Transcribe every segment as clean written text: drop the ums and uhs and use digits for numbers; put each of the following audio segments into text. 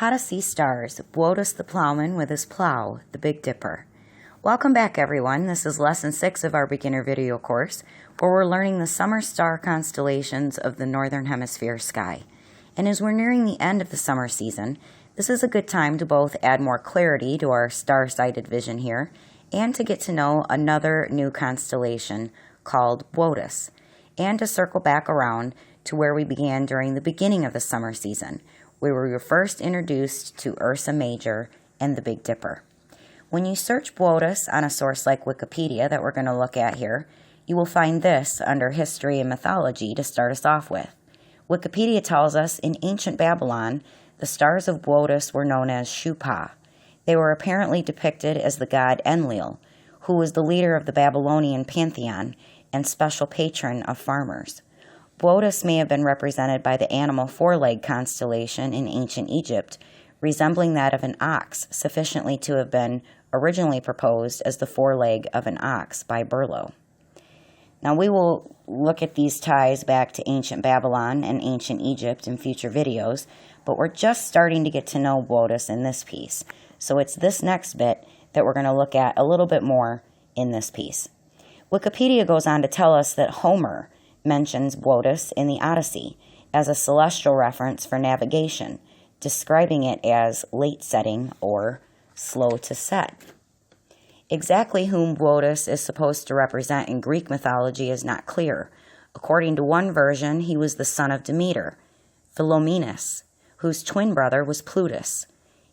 How to See Stars, Wotus the Plowman with his Plow, the Big Dipper. Welcome back, everyone. This is Lesson 6 of our beginner video course, where we're learning the summer star constellations of the Northern Hemisphere sky. And as we're nearing the end of the summer season, this is a good time to both add more clarity to our star-sighted vision here, and to get to know another new constellation called Wotus, and to circle back around to where we began during the beginning of the summer season, where we were first introduced to Ursa Major and the Big Dipper. When you search Wotus on a source like Wikipedia that we're going to look at here, you will find this under history and mythology to start us off with. Wikipedia tells us in ancient Babylon, the stars of Wotus were known as Shupa. They were apparently depicted as the god Enlil, who was the leader of the Babylonian pantheon and special patron of farmers. Wotus may have been represented by the animal four-leg constellation in ancient Egypt, resembling that of an ox, sufficiently to have been originally proposed as the foreleg of an ox by Burlow. Now, we will look at these ties back to ancient Babylon and ancient Egypt in future videos, but we're just starting to get to know Wotus in this piece. So it's this next bit that we're going to look at a little bit more in this piece. Wikipedia goes on to tell us that Homer mentions Wotus in the Odyssey as a celestial reference for navigation, describing it as late setting or slow to set. Exactly whom Wotus is supposed to represent in Greek mythology is not clear. According to one version, he was the son of Demeter, Philomenes, whose twin brother was Plutus.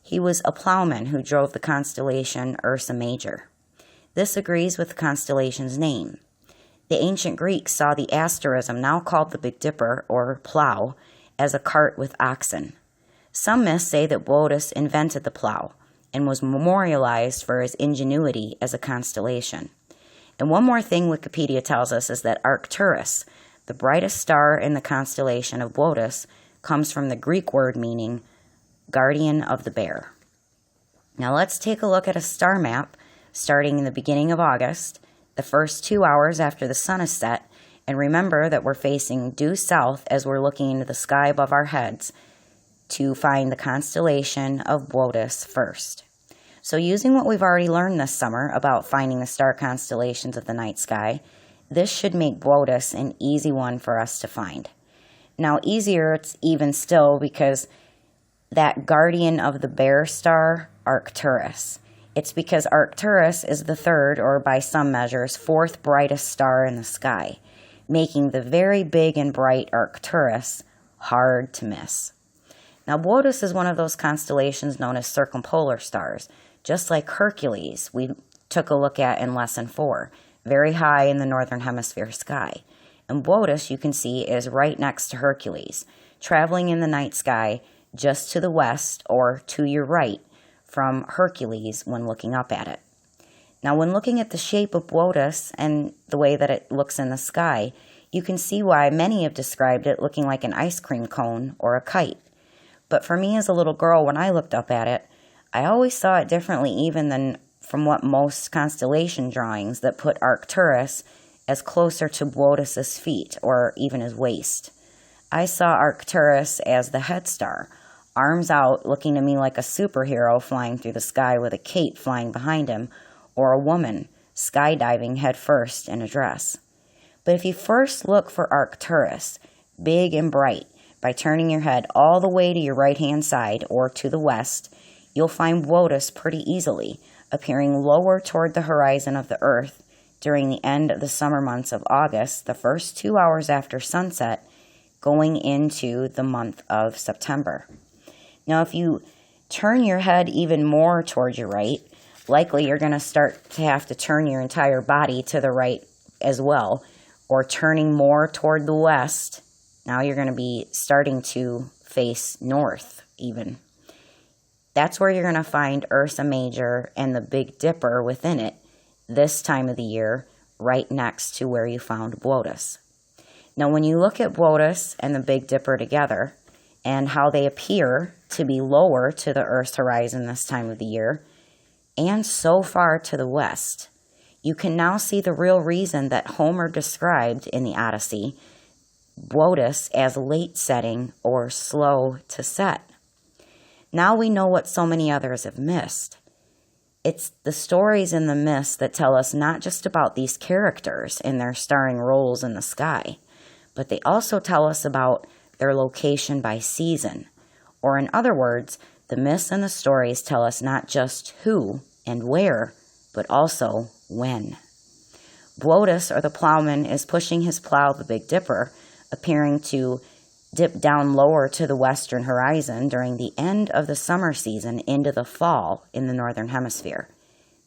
He was a plowman who drove the constellation Ursa Major. This agrees with the constellation's name. The ancient Greeks saw the asterism, now called the Big Dipper, or plow, as a cart with oxen. Some myths say that Wotus invented the plow and was memorialized for his ingenuity as a constellation. And one more thing Wikipedia tells us is that Arcturus, the brightest star in the constellation of Wotus, comes from the Greek word meaning guardian of the bear. Now let's take a look at a star map starting in the beginning of August, the first 2 hours after the sun is set, and remember that we're facing due south as we're looking into the sky above our heads to find the constellation of Wotus first. So using what we've already learned this summer about finding the star constellations of the night sky, this should make Wotus an easy one for us to find. Now easier it's even still because that guardian of the bear star, Arcturus. It's because Arcturus is the third, or by some measures, fourth brightest star in the sky, making the very big and bright Arcturus hard to miss. Now, Wotus is one of those constellations known as circumpolar stars, just like Hercules we took a look at in Lesson 4, very high in the Northern Hemisphere sky. And Wotus, you can see, is right next to Hercules, traveling in the night sky just to the west or to your right from Hercules when looking up at it. Now, when looking at the shape of Wotus and the way that it looks in the sky, you can see why many have described it looking like an ice cream cone or a kite. But for me as a little girl, when I looked up at it, I always saw it differently even than from what most constellation drawings that put Arcturus as closer to Wotus's feet or even his waist. I saw Arcturus as the head star, arms out, looking to me like a superhero flying through the sky with a cape flying behind him, or a woman skydiving head first in a dress. But if you first look for Arcturus, big and bright, by turning your head all the way to your right-hand side or to the west, you'll find Wotus pretty easily, appearing lower toward the horizon of the Earth during the end of the summer months of August, the first 2 hours after sunset, going into the month of September. Now, if you turn your head even more toward your right, likely you're going to start to have to turn your entire body to the right as well, or turning more toward the west. Now you're going to be starting to face north even. That's where you're going to find Ursa Major and the Big Dipper within it this time of the year, right next to where you found Wotus. Now, when you look at Wotus and the Big Dipper together, and how they appear to be lower to the Earth's horizon this time of the year, and so far to the west, you can now see the real reason that Homer described in the Odyssey Wotus as late setting or slow to set. Now we know what so many others have missed. It's the stories in the mist that tell us not just about these characters and their starring roles in the sky, but they also tell us about their location by season. Or in other words, the myths and the stories tell us not just who and where, but also when. Wotus, or the Plowman, is pushing his plow, the Big Dipper, appearing to dip down lower to the western horizon during the end of the summer season into the fall in the Northern Hemisphere.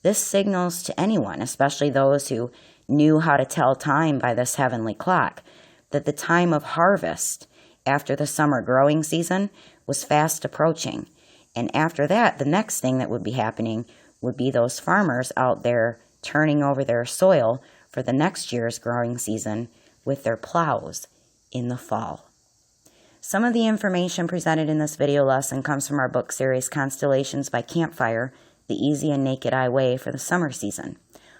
This signals to anyone, especially those who knew how to tell time by this heavenly clock, that the time of harvest after the summer growing season was fast approaching. And after that, the next thing that would be happening would be those farmers out there turning over their soil for the next year's growing season with their plows in the fall. Some of the information presented in this video lesson comes from our book series Constellations by Campfire, the easy and naked eye way for the summer season.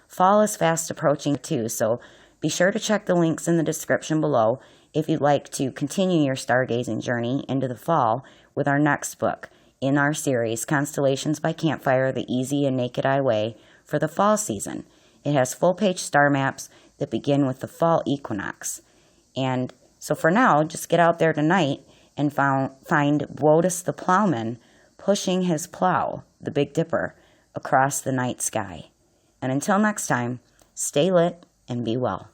Fall is fast approaching too, so be sure to check the links in the description below if you'd like to continue your stargazing journey into the fall with our next book in our series Constellations by Campfire, the easy and naked eye way for the fall season. It has full-page star maps that begin with the fall equinox. And so for now, just get out there tonight and find Wotus the Plowman pushing his plow, the Big Dipper, across the night sky. And until next time, stay lit and be well.